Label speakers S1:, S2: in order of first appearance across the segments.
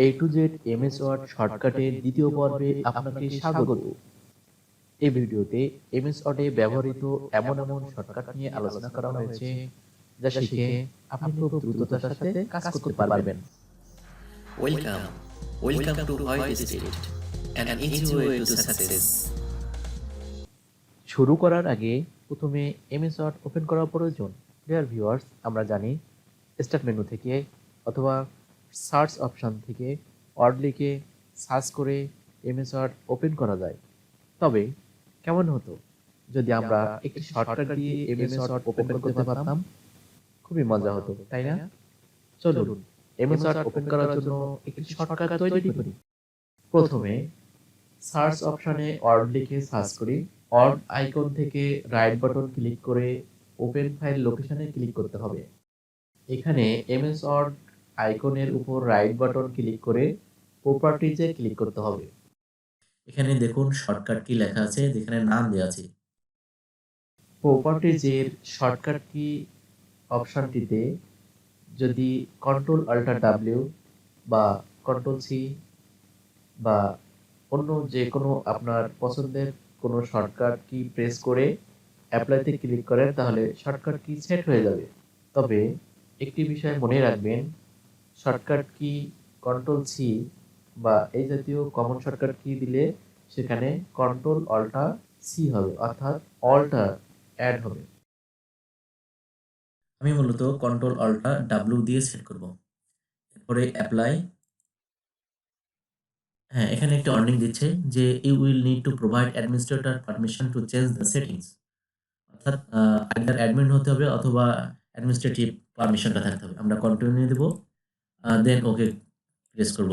S1: A to Z MS Word শর্টকাটের দ্বিতীয় পর্বে আপনাকে স্বাগত। এই ভিডিওতে MS ওয়ার্ডে ব্যবহৃত এমন শর্টকাট নিয়ে আলোচনা করা হয়েছে যা শিখে আপনি খুব দ্রুততার সাথে কাজ করতে পারবেন।
S2: Welcome, welcome to White State, an easy way to success.
S1: শুরু করার আগে প্রথমে MS ওয়ার্ড ওপেন করা প্রয়োজন। ডিয়ার ভিউয়ার্স, আমরা জানি স্টার্ট মেনু থেকে অথবা সার্চ অপশন থেকে ওয়ার্ড লিখে সার্চ করে MS ওয়ার্ড ওপেন করা যায়। তবে কেমন হতো যদি আমরা একটি শর্টকাট দিয়ে MS ওয়ার্ড ওপেন করতে পারতাম? খুবই মজা হতো, তাই না? চলুন MS ওয়ার্ড ওপেন করার জন্য একটি শর্টকাট তৈরি করি। প্রথমে সার্চ অপশনে ওয়ার্ড লিখে সার্চ করি। ওয়ার্ড আইকন থেকে রাইট বাটন ক্লিক করে ওপেন ফাইল লোকেশনে ক্লিক করতে হবে। এখানে MS ওয়ার্ড আইকনের উপর রাইট বাটন ক্লিক করে প্রপার্টিজে ক্লিক করতে হবে।
S2: এখানে দেখুন শর্টকাট কি লেখা আছে, এখানে নাম দেওয়া আছে।
S1: প্রপার্টিজের শর্টকাট কি অপশনটিতে যদি কন্ট্রোল অল্টার ডাব্লিউ বা কন্ট্রোল সি বা অন্য যে কোনো আপনার পছন্দের কোনো শর্টকাট কি প্রেস করে অ্যাপ্লাইতে ক্লিক করেন, তাহলে শর্টকাট কি সেট হয়ে যাবে। তবে একটি বিষয় মনে রাখবেন, শর্টকাট কি কন্ট্রোল সি বা এই জাতীয় কমন শর্টকাট কি দিলে সেখানে কন্ট্রোল অল্টার সি হবে, অর্থাৎ অল্টার অ্যাড হবে।
S2: আমি মূলত কন্ট্রোল অল্টার ডাব্লিউ দিয়ে সেট করব। এরপরে অ্যাপ্লাই। হ্যাঁ, এখানে একটা ওয়ার্নিং দিচ্ছে যে you will need to provide administrator permission to change the settings. অর্থাৎ আইদার অ্যাডমিন হতে হবে অথবা অ্যাডমিনিস্ট্রেটিভ পারমিশনটা থাকতে হবে। আমরা কন্টিনিউ দেব, দেন ওকে প্রেস করব।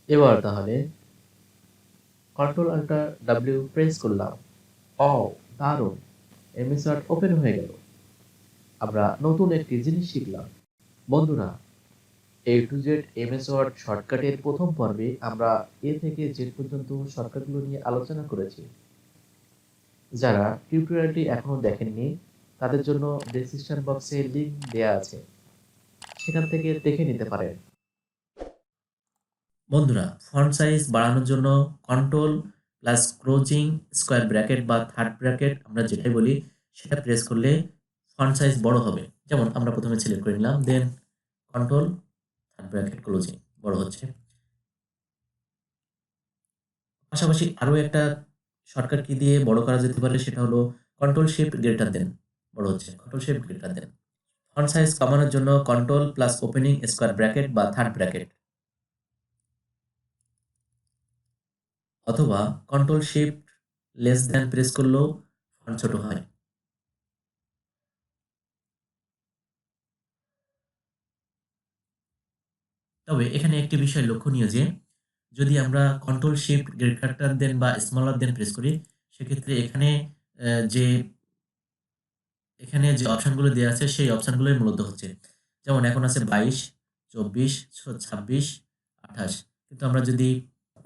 S1: এবার তাহলে কন্ট্রোল অল্টার ডাব্লিউ প্রেস করলাম। ও দারুণ, MS ওয়ার্ড ওপেন হয়ে গেল। আমরা নতুন একটি জিনিস শিখলাম। বন্ধুরা, A to Z MS Word শর্টকাটের প্রথম পর্বে আমরা এ থেকে জেড পর্যন্ত শর্টকাটগুলো নিয়ে আলোচনা করেছি। যারা টিউটোরিয়ালটি এখনো দেখেননি তাদের জন্য ডেসক্রিপশন বক্সে লিংক দেয়া আছে, সেখান থেকে দেখে নিতে পারেন।
S2: বন্ধুরা, ফন্ট সাইজ বাড়ানোর জন্য control plus closing square bracket বা থার্ড ব্র্যাকেট আমরা যেটাই বলি সেটা প্রেস করলে ফন্ট সাইজ বড় হবে। যেমন আমরা প্রথমে সিলেক্ট করে নিলাম, দেন কন্ট্রোল থার্ড ব্র্যাকেট ক্লোজিং বড় হচ্ছে। পাশাপাশি আরও একটা শর্টকাট কি দিয়ে বড় করা যেতে পারে, সেটা হলো কন্ট্রোল শিফট গ্রেটার দেন, বড় হচ্ছে control shift greater than. Font size কমানোর জন্য control plus opening square bracket বা থার্ড ব্র্যাকেট অথবা control shift less than press করলেও ফন্ট ছোট হয়। তবে এখানে একটি বিষয় লক্ষণীয় যে যদি আমরা কন্ট্রোল শিফট গ্রেটার দেন বা স্মলার দেন প্রেস করি, সেক্ষেত্রে যে যে অপশনগুলো দেওয়া আছে সেই অপশনগুলোই মূলত হচ্ছে। যেমন এখন আছে 22, 24, 26, 28, কিন্তু আমরা যদি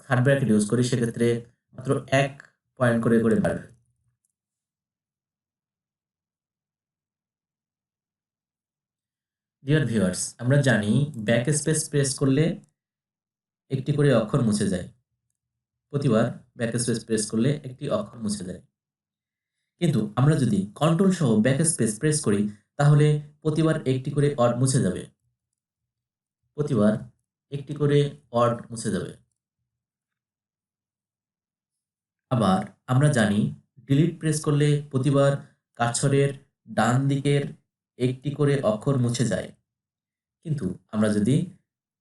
S2: থার্ড ব্র্যাকেট ইউজ করি সেক্ষেত্রে মাত্র 1 পয়েন্ট করে বাড়বে। ডিয়ার ভিউয়ার্স, আমরা জানি ব্যাক স্পেস প্রেস করলে একটি করে অক্ষর মুছে যায়। প্রতিবার ব্যাক স্পেস প্রেস করলে একটি অক্ষর মুছে যায়। কিন্তু আমরা যদি কন্ট্রোল সহ ব্যাক স্পেস প্রেস করি তাহলে প্রতিবার একটি করে ওয়ার্ড মুছে যাবে। প্রতিবার একটি করে ওয়ার্ড মুছে যাবে। আবার আমরা জানি ডিলিট প্রেস করলে প্রতিবার কার্সরের ডান দিকের একটি করে অক্ষর মুছে যায়। কিন্তু আমরা যদি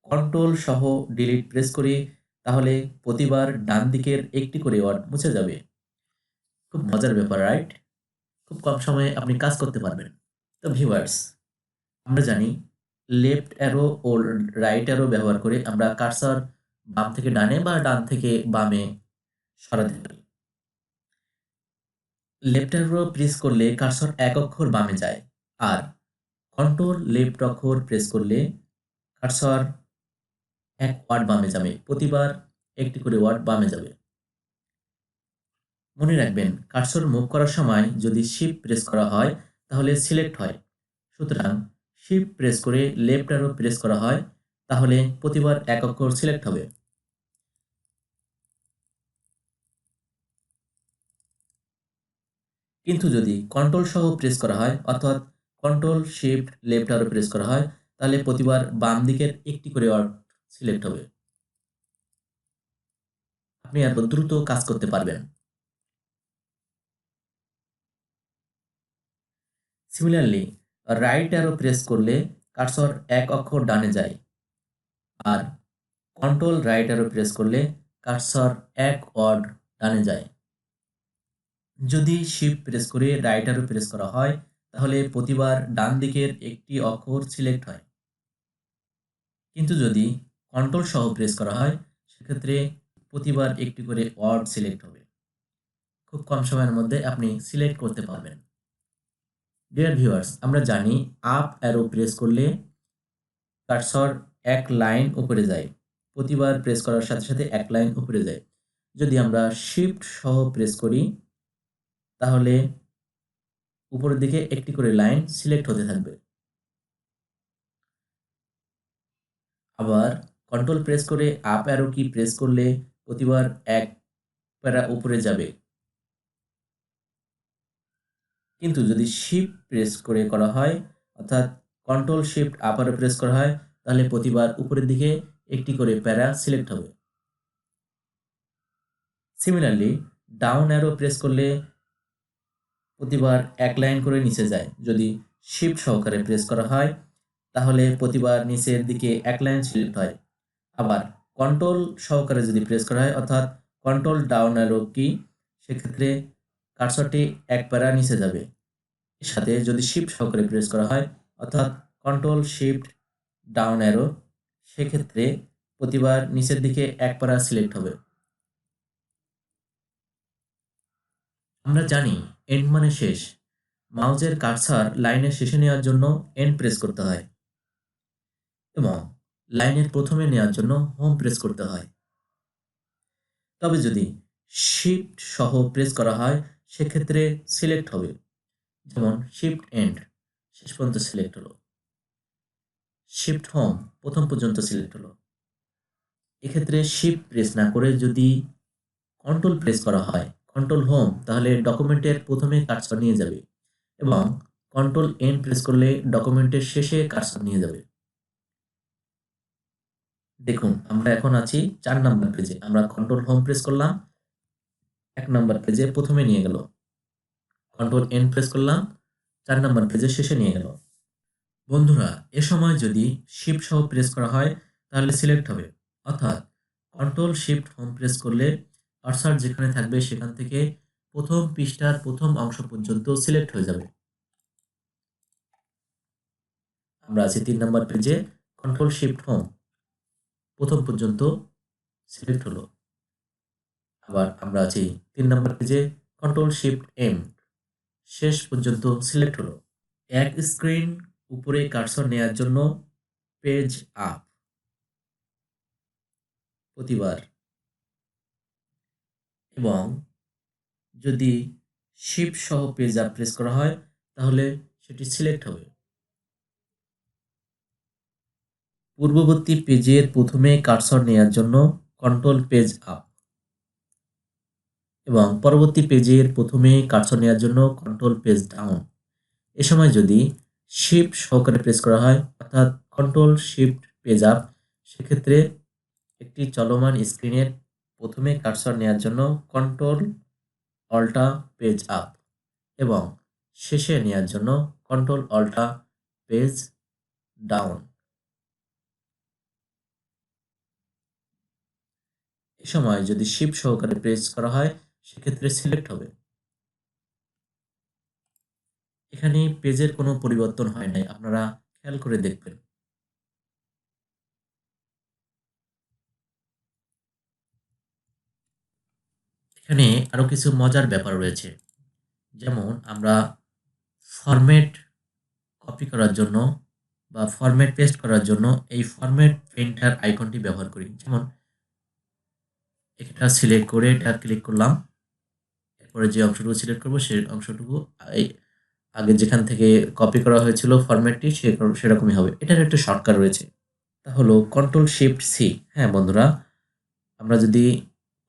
S2: কন্ট্রোল সহ ডিলিট প্রেস করি তাহলে প্রতিবার ডান দিকের একটি করে ওয়ার্ড মুছে যাবে। খুব মজার ব্যাপার, রাইট? খুব কম সময়ে আপনি কাজ করতে পারবেন। তো ভিউয়ার্স, আমরা জানি লেফট অ্যারো ও রাইট অ্যারো ব্যবহার করে আমরা কার্সর বাম থেকে ডানে বা ডান থেকে বামে সরাতে পারি। লেফট অ্যারো প্রেস করলে কার্সর এক অক্ষর বামে যায়, আর কন্ট্রোল লেফট অক্ষর প্রেস করলে কার্সর এক ওয়ার্ড বামে যাবে। প্রতিবার একটি করে ওয়ার্ড বামে যাবে। মনে রাখবেন, কার্সর মুভ করার সময় যদি শিফট প্রেস করা হয় তাহলে সিলেক্ট হয়। সুতরাং শিফট প্রেস করে লেফট অ্যারো প্রেস করা হয় তাহলে প্রতিবার এক অক্ষর সিলেক্ট হবে। কিন্তু যদি কন্ট্রোল সহ প্রেস করা হয়, অর্থাৎ control shift left arrow press করা হয়, তাহলে প্রতিবার বাম দিকের একটি করে ওয়ার্ড সিলেক্ট হবে। আপনি এত দ্রুত কাজ করতে পারবেন। সিমিলারলি রাইট অ্যারো প্রেস করলে কার্সর এক অক্ষর ডানে যায়, আর কন্ট্রোল রাইট অ্যারো প্রেস করলে কার্সর এক ওয়ার্ড ডানে যায়। যদি শিফট প্রেস করে রাইট অ্যারো প্রেস করা হয়, তাহলে প্রতিবার ডান দিকের একটি অক্ষর সিলেক্ট হয়। কিন্তু যদি কন্ট্রোল সহ প্রেস করা হয়, সেক্ষেত্রে প্রতিবার একটি করে ওয়ার্ড সিলেক্ট হবে। খুব কম সময়ের মধ্যে আপনি সিলেক্ট করতে পারবেন। ডিয়ার ভিউয়ার্স, আমরা জানি আপ অ্যারো প্রেস করলে কার্সর এক লাইন উপরে যায়, প্রতিবার প্রেস করার সাথে সাথে এক লাইন উপরে যায়। যদি আমরা শিফট সহ প্রেস করি, তাহলে উপরের দিকে একটি করে লাইন সিলেক্ট হতে থাকবে। আবার কন্ট্রোল প্রেস করে আপ অ্যারো কি প্রেস করলে প্রতিবার এক প্যারা উপরে যাবে। কিন্তু যদি শিফট প্রেস করে করা হয়, অর্থাৎ control shift up arrow press করা হয়, তাহলে প্রতিবার উপরের দিকে একটি করে প্যারা সিলেক্ট হবে। সিমিলারলি ডাউন অ্যারো প্রেস করলে প্রতিবার এক লাইন করে নিচে যায়। যদি শিফট সহকারে প্রেস করা হয়, তাহলে প্রতিবার নিচের দিকে এক লাইন সিলেক্ট হয়। আবার কন্ট্রোল সহকারে যদি প্রেস করা হয়, অর্থাৎ কন্ট্রোল ডাউন অ্যারো কি, সেক্ষেত্রে কার্সরটি এক প্যারা নিচে যাবে। এর সাথে যদি শিফট সহকারে প্রেস করা হয়, অর্থাৎ কন্ট্রোল শিফট ডাউন অ্যারো, সেক্ষেত্রে প্রতিবার নিচের দিকে এক প্যারা সিলেক্ট হবে। আমরা জানি এন্ড মানে শেষ। মাউসের কার্সার লাইনের শেষে নেওয়ার জন্য এন্ড প্রেস করতে হয় এবং লাইনের প্রথমে নেওয়ার জন্য হোম প্রেস করতে হয়। তবে যদি শিফট সহ প্রেস করা হয়, সেক্ষেত্রে সিলেক্ট হবে। যেমন শিফট এন্ড শেষ পর্যন্ত সিলেক্ট হলো, শিফট হোম প্রথম পর্যন্ত সিলেক্ট হলো। এক্ষেত্রে শিফট প্রেস না করে যদি কন্ট্রোল প্রেস করা হয়, কন্ট্রোল হোম, তাহলে ডকুমেন্টের প্রথমে কার্সর নিয়ে যাবে এবং কন্ট্রোল এন প্রেস করলে ডকুমেন্টের শেষে কার্সর নিয়ে যাবে। দেখুন, আমরা এখন আছি ৪ নাম্বার পেজে। আমরা কন্ট্রোল হোম প্রেস করলাম, ১ নাম্বার পেজে প্রথমে নিয়ে গেল। কন্ট্রোল এন প্রেস করলাম, ৪ নাম্বার পেজের শেষে নিয়ে গেল। বন্ধুরা, এ সময় যদি শিফট সহ প্রেস করা হয়, তাহলে সিলেক্ট হবে। অর্থাৎ কন্ট্রোল শিফট হোম প্রেস করলে কার্সর যেখানে থাকবে সেখান থেকে প্রথম পৃষ্ঠার প্রথম অংশ পর্যন্ত সিলেক্ট হয়ে যাবে। আমরা আছি ৩ নাম্বার পেজে, কন্ট্রোল শিফট হোম প্রথম পর্যন্ত সিলেক্ট হলো। আবার আমরা আছি ৩ নাম্বার পেজে, কন্ট্রোল শিফট এম শেষ পর্যন্ত সিলেক্ট হলো। এক স্ক্রিন উপরে কার্সর নেওয়ার জন্য পেজ আপ প্রতিবার, এবং যদি শিফট সহ পেজ আপ প্রেস করা হয়, তাহলে সেটি সিলেক্ট হবে। পূর্ববর্তী পেজের প্রথমে কার্সর নেওয়ার জন্য কন্ট্রোল পেজ আপ এবং পরবর্তী পেজের প্রথমে কার্সর নেওয়ার জন্য কন্ট্রোল পেজ ডাউন। এ সময় যদি শিফট সহকারে প্রেস করা হয়, অর্থাৎ কন্ট্রোল শিফট পেজ আপ, সেক্ষেত্রে একটি চলমান স্ক্রিনের প্রথমে কার্সর নেওয়ার জন্য কন্ট্রোল অল্টা পেজ আপ এবং শেষে নেওয়ার জন্য কন্ট্রোল অল্টা পেজ ডাউন। এ সময় যদি শিফট সহকারে প্রেস করা হয়, সেক্ষেত্রে সিলেক্ট হবে। এখানে পেজের কোনো পরিবর্তন হয় নাই, আপনারা খেয়াল করে দেখবেন। এখানে আরো কিছু মজার ব্যাপার রয়েছে। যেমন আমরা ফরম্যাট কপি করার জন্য বা ফরম্যাট পেস্ট করার জন্য এই ফরম্যাট পেইন্টার আইকনটি ব্যবহার করি। যেমন এটা সিলেক্ট করে এটা ক্লিক করলাম, এরপরে যে অংশটুকু সিলেক্ট করব সেই অংশটুকু এই আগে যেখান থেকে কপি করা হয়েছিল ফরম্যাটটি সেরকমই হবে। এটার একটা শর্টকাট রয়েছে। তা হলো কন্ট্রোল শিফট সি। হ্যাঁ বন্ধুরা, আমরা যদি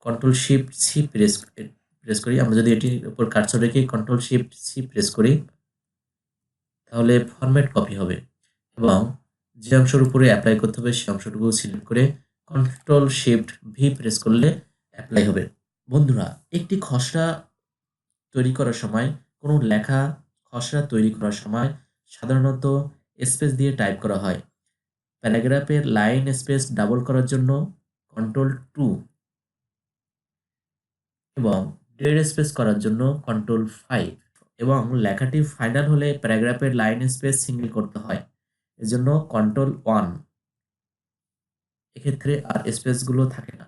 S2: কন্ট্রোল শিফট সি প্রেস করি, আমরা যদি এটির উপর কার্সর রেখে কন্ট্রোল শিফট সি প্রেস করি, তাহলে ফরম্যাট কপি হবে এবং যে অংশের উপরে অ্যাপ্লাই করতে হবে সেই অংশটুকু সিলেক্ট করে কন্ট্রোল শিফট ভি প্রেস করলে অ্যাপ্লাই হবে। বন্ধুরা, একটি খসড়া তৈরি করার সময়, কোনো লেখা খসড়া তৈরি করার সময় সাধারণত স্পেস দিয়ে টাইপ করা হয়। প্যারাগ্রাফের লাইন স্পেস ডাবল করার জন্য কন্ট্রোল 2 এবং ডেড স্পেস করার জন্য কন্ট্রোল 5 এবং লেখাটি ফাইনাল হলে প্যারাগ্রাফের লাইন স্পেস সিঙ্গেল করতে হয়, এজন্য কন্ট্রোল 1। এক্ষেত্রে আর স্পেসগুলো থাকে না।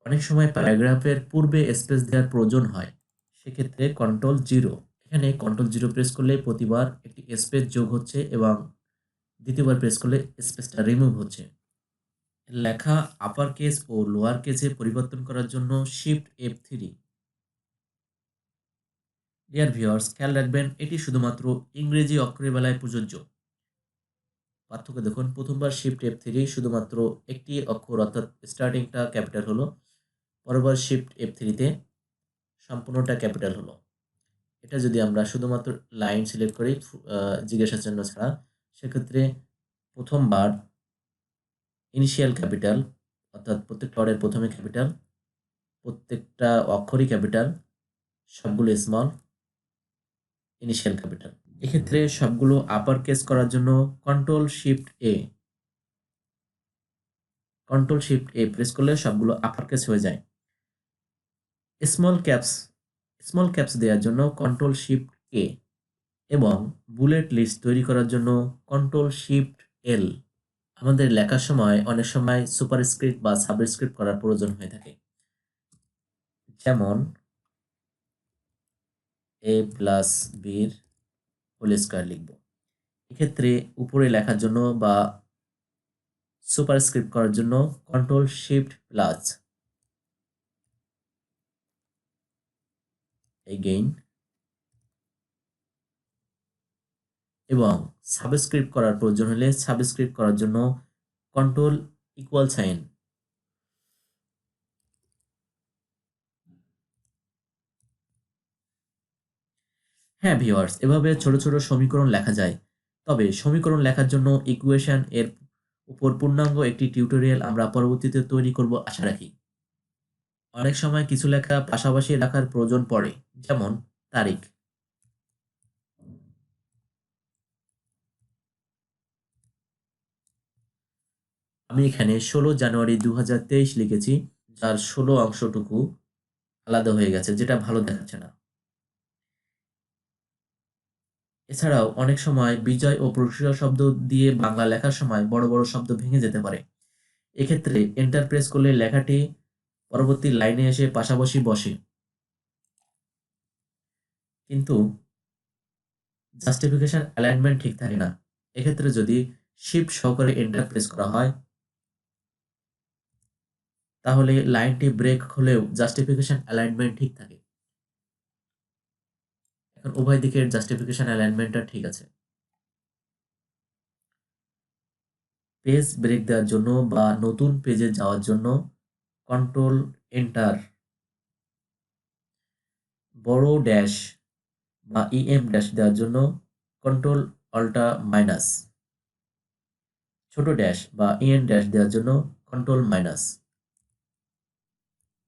S2: অনেক সময় প্যারাগ্রাফের পূর্বে স্পেস দেওয়ার প্রয়োজন হয়, সেক্ষেত্রে কন্ট্রোল 0। এখানে কন্ট্রোল 0 প্রেস করলে প্রতিবার একটি স্পেস যোগ হচ্ছে এবং দ্বিতীয়বার প্রেস করলে স্পেসটা রিমুভ হচ্ছে। লেখা আপার কেস ও লোয়ার কেসে পরিবর্তন করার জন্য শিফট F3। ডিয়ার ভিউয়ার্স, খেয়াল রাখবেন এটি শুধুমাত্র ইংরেজি অক্ষরের বেলায় প্রযোজ্য। পার্থক্য দেখুন, প্রথমবার শিফট F3 শুধুমাত্র একটি অক্ষর অর্থাৎ স্টার্টিংটা ক্যাপিটাল হলো, পরবার শিফট F3-তে সম্পূর্ণটা ক্যাপিটাল হলো। এটা যদি আমরা শুধুমাত্র লাইন সিলেক্ট করি জিজ্ঞাসা চিহ্ন ছাড়া, সেক্ষেত্রে প্রথমবার ইনিশিয়াল ক্যাপিটাল অর্থাৎ প্রত্যেকটা ওয়ার্ডের প্রথমে ক্যাপিটাল, প্রত্যেকটা অক্ষরই ক্যাপিটাল, সবগুলো স্মল, ইনিশিয়াল ক্যাপিটাল। এক্ষেত্রে সবগুলো আপার কেস করার জন্য কন্ট্রোল শিফট এ প্রেস করলে সবগুলো আপার কেস হয়ে যায়। স্মল ক্যাপস দেওয়ার জন্য কন্ট্রোল শিফট K এবং বুলেট লিস্ট তৈরি করার জন্য কন্ট্রোল শিফট L। আমাদের লেখার সময় অনেক সময় সুপারস্ক্রিপ্ট বা সাবস্ক্রিপ্ট করার প্রয়োজন হয়ে থাকে, যেমন a+b² লিখব। এক্ষেত্রে উপরে লেখার জন্য বা সুপারস্ক্রিপ্ট করার জন্য কন্ট্রোল শিফট+ এগেইন এবং সাবস্ক্রিপ্ট করার প্রয়োজন হলে সাবস্ক্রিপ্ট করার জন্য কন্ট্রোল=। হ্যাঁ ভিউয়ার্স, এভাবে ছোট ছোট সমীকরণ লেখা যায়। তবে সমীকরণ লেখার জন্য ইকুয়েশন এর উপর পূর্ণাঙ্গ একটি টিউটোরিয়াল আমরা পরবর্তীতে তৈরি করব আশা রাখি। অনেক সময় কিছু লেখা পাশাপাশি রাখার প্রয়োজন পড়ে, যেমন তারিখ। আমি এখানে 16 জানুয়ারি 2023 লিখেছি, যার 16 অংশটুকু আলাদা হয়ে গেছে, যেটা ভালো দেখাচ্ছে না। এছাড়াও অনেক সময় বিজয় ও প্রশংসা শব্দ দিয়ে বাংলা লেখার সময় বড় বড় শব্দ ভেঙে যেতে পারে। এক্ষেত্রে এন্টার প্রেস করলে লেখাটি পরবর্তী লাইনে এসে পাশাপাশি বসে, কিন্তু জাস্টিফিকেশন অ্যালাইনমেন্ট ঠিক থাকে না। এক্ষেত্রে যদি শিফট সহকারে এন্টার প্রেস করা হয়, তাহলে লাইনটি ব্রেক হলেও জাস্টিফিকেশন অ্যালাইনমেন্ট ঠিক থাকে। এখন উভয় দিকের জাস্টিফিকেশন অ্যালাইনমেন্টটা ঠিক আছে। পেজ ব্রেক দেওয়ার জন্য বা নতুন পেজে যাওয়ার জন্য কন্ট্রোল এন্টার, বড় ড্যাশ বা EM- দেওয়ার জন্য কন্ট্রোল-অল্টা-মাইনাস, ছোট ড্যাশ বা EN- দেওয়ার জন্য কন্ট্রোল-মাইনাস,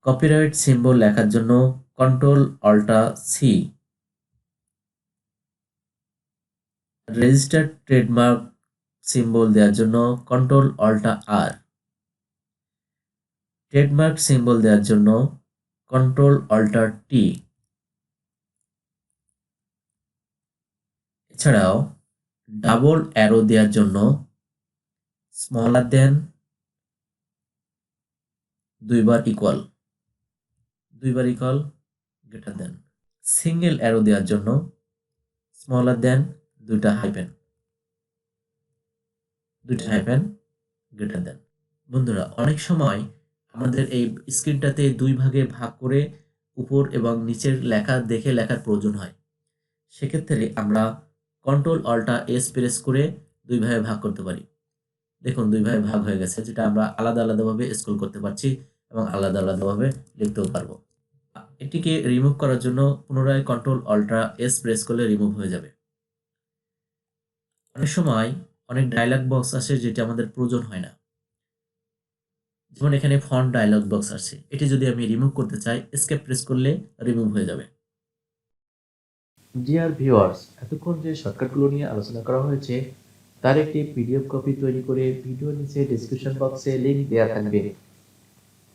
S2: কপিরাইট সিম্বল লেখার জন্য কন্ট্রোল-অল্টা-সি, রেজিস্টার্ড ট্রেডমার্ক সিম্বল দেওয়ার জন্য কন্ট্রোল-অল্টা-আর, ট্রেডমার্ক সিম্বল দেওয়ার জন্য কন্ট্রোল-অল্টা-টি। এছাড়াও ডাবল অ্যারো দেওয়ার জন্য স্মলার দেন, দুইবার equal, greater than. Single arrow দেওয়ার জন্য স্মলার দেন, দুইটা হাইফেন, গ্রেটার দেন। বন্ধুরা, অনেক সময় আমাদের এই স্ক্রিনটাতে দুই ভাগে ভাগ করে উপর এবং নিচের লেখা দেখে লেখার প্রয়োজন হয়। সেক্ষেত্রে আমরা কন্ট্রোল-অল্টা-এস প্রেস করে 2 ভাগে ভাগ করতে পারি। দেখুন 2 ভাগে ভাগ হয়ে গেছে, যেটা আমরা আলাদা আলাদাভাবে স্ক্রল করতে পারছি এবং আলাদা আলাদাভাবে লিখতেও পারবো। এটিকে রিমুভ করার জন্য পুনরায় কন্ট্রোল অল্ট্রা এস প্রেস করলে রিমুভ হয়ে যাবে। অনেক সময় অনেক ডায়লগ বক্স আসে যেটা আমাদের প্রয়োজন হয় না। যেমন এখানে ফন্ট ডায়লগ বক্স আসছে, এটি যদি আমি রিমুভ করতে চাই এসকেপ প্রেস করলে রিমুভ হয়ে যাবে।
S1: ডিয়ার ভিউয়ার্স, এতক্ষণ যে শর্টকাটগুলো নিয়ে আলোচনা করা হয়েছে তার একটি পিডিএফ কপি তৈরি করে ভিডিও নিচে ডেসক্রিপশন বক্সে লিংক দেওয়া থাকবে।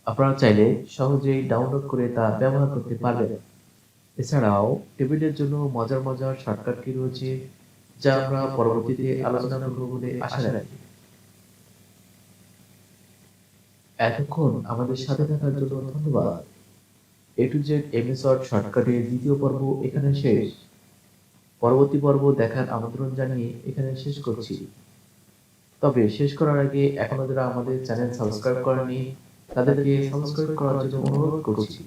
S1: আপনারা চাইলে সহজেই ডাউনলোড করে তা ব্যবহার করতে পারবেন। এছাড়াও টেবিলের জন্য মজার মজার শর্টকাট কি রয়েছে যা আমরা পরবর্তীতে আলোচনা করব বলে আশা রাখি। এতক্ষণ আমাদের সাথে থাকার জন্য ধন্যবাদ। এ টু জেড এমএস ওয়ার্ড শর্টকাটের দ্বিতীয় পর্ব এখানে শেষ। পরবর্তী পর্ব দেখার আমন্ত্রণ জানিয়ে এখানে শেষ করছি। তবে শেষ করার আগে এখনো যারা আমাদের চ্যানেল সাবস্ক্রাইব করেনি তাদেরকে সাবস্ক্রাইব করার জন্য অনুরোধ করছি।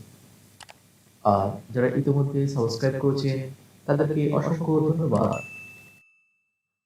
S1: আর যারা ইতিমধ্যে সাবস্ক্রাইব করেছেন তাদেরকে অসংখ্য ধন্যবাদ।